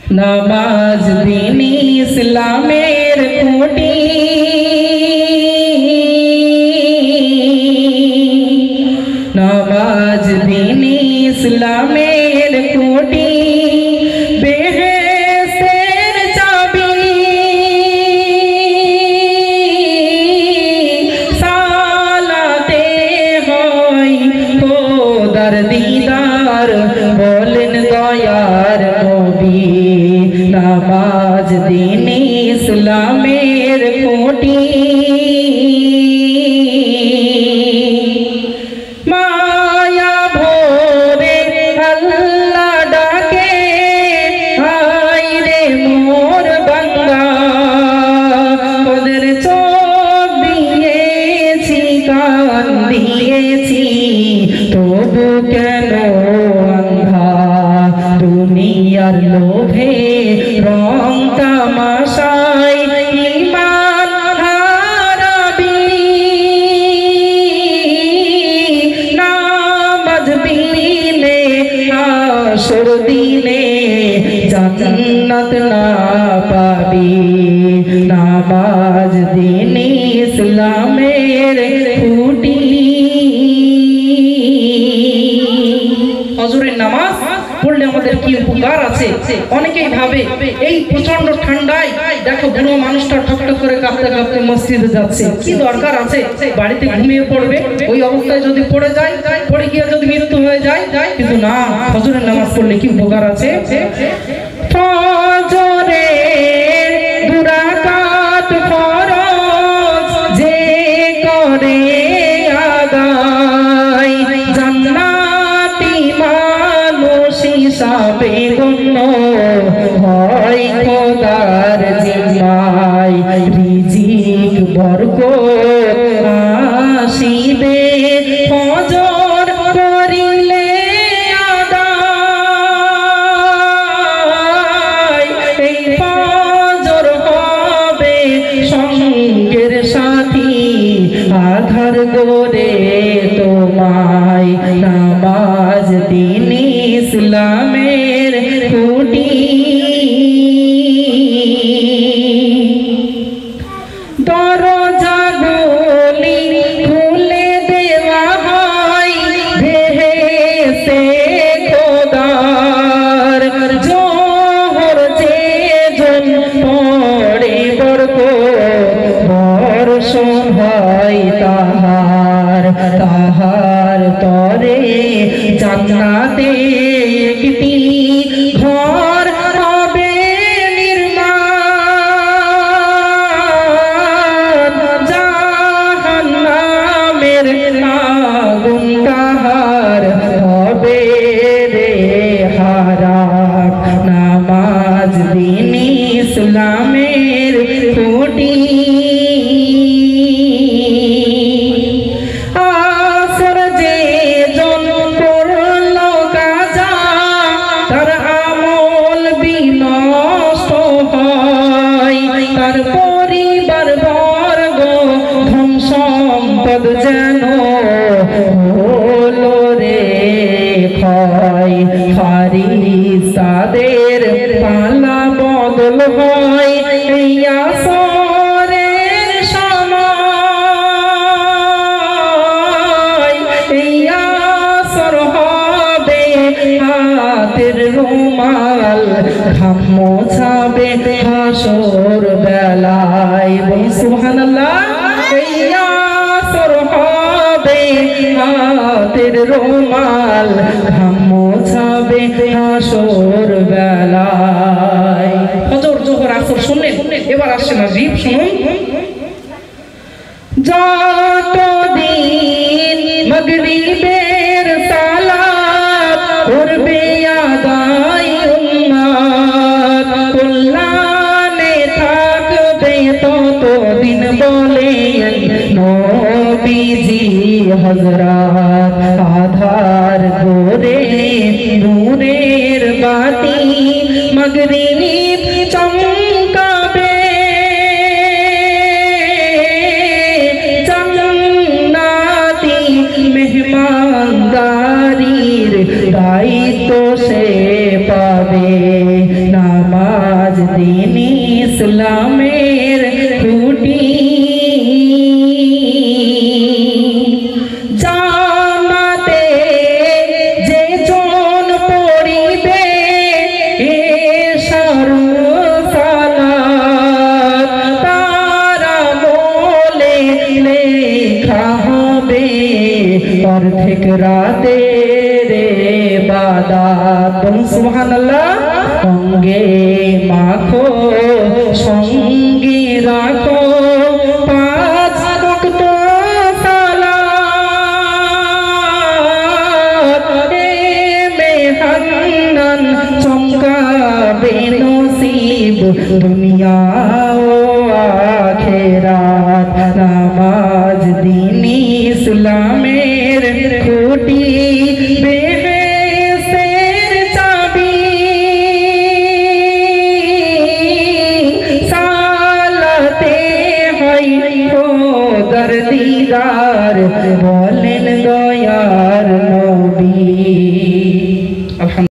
নামাজ দিন ইসলামের খুঁটি, নামাজ দিন ইসলামের খুঁটি, বেহেশতের চাবি, সালাতে হয় খোদার দিদার, বলেন দয়ার নবী। নামাজ দিন ইসলামের খুঁটি, মায়া ভরে আল্লাহ ডাকে, হায় রে মোর বান্দা, তোদের চোখ দিয়েছি কান দিয়েছি, তবু কেন আন্ধা দুনিয়ার লোভে রং তামাশায় ঈমান হারাবি। নামাজ বিনে হাসর দিনে জান্নাত না পাবি। নামাজ দিন ইসলামের খুঁটি। হযরতের নামাজ পড়লে আমাদের কি উপকার আছে? অনেকেই ভাবে এই প্রচন্ড ঠান্ডায় দেখো বুড়ো মানুষটা ঠকঠক করে কাঁপতে কাঁপতে মসজিদে যাচ্ছে, কি দরকার আছে? বাড়িতে ঘুমিয়ে পড়বে, ওই অবস্থায় যদি পড়ে যায়, পড়ে গিয়ে যদি মৃত্যু হয়ে যায়। কিন্তু না, ফজরের নামাজ পড়লে কি উপকার আছে? ফজরের দুরাকাত ফরজ যে করে আদায়, জান্নাতি মানুষ হিসাবে গণ্য হয় খোদার জিম্মায়। রিজিক বরকত আসিবে ফজর করিলে আদায়। এই ফজর হবে সঙ্গের সাথী, আধার গোরে তোমায়। নামাজ দিন ইসলামের খুঁটি, দরজাগুলি খুলে দেওয়া হয় ভেসে খোদার, জোহর যে জন পড়ে বর্ষণ হয় তাহার, তাহার তরে জান্নাতে একটি ঘর হবে নির্মাণ, জাহান্নামের আগুন তাহার হবে রে হারাম। নামাজ দিন ইসলামের খুঁটি, আসর যে জন করল কাজা, তার আমল বিনষ্ট হয়, তার পরিবার বর্গ ধন সম্পদ যেন হলো রে ক্ষয়। ফারিস্তাদের পালা বদল হয় এই আসরের সময়। এই আসর হবে হাতের রুমাল, ঘাম মোছাবে হাসর বেলায়। বলি সুবহানাল্লাহ। এই আসর হবে হাতের রুমাল, ঘাম মোছাবে হাসর বেলায়। ফজর জোহর আসর শুনলেন, এবার আসছে মাগরিব। শুনুন, যতদিন মাগরিবের সালাত করবে আদায় উম্মত, কল্যাণে থাকবে ততদিন বলেন নবীজি হযরত। আধার গোরে নূরের বাতি মাগরিব চমকাবে, জান্নাতি মেহমানদারির দায়িত্ব সে পাবে। নামাজ দিন ইসলামের খুঁটি জামাতে যে জন পড়িবে এশার সালাত তারা বলে লেখা হবে অর্ধেক রাতের ইবাদত। সুবহানাল্লাহ। অঙ্গে মাখো সঙ্গে রাখো পাঁচ ওয়াক্ত সালাত এ মেহান্নান চমকাবে নসিব দুনিয়া ও আখিরাত। নামাজ দিন ইসলামের খুঁটি বেহেশতের চাবি সালাতে হয় খোদার দিদার বলেন গো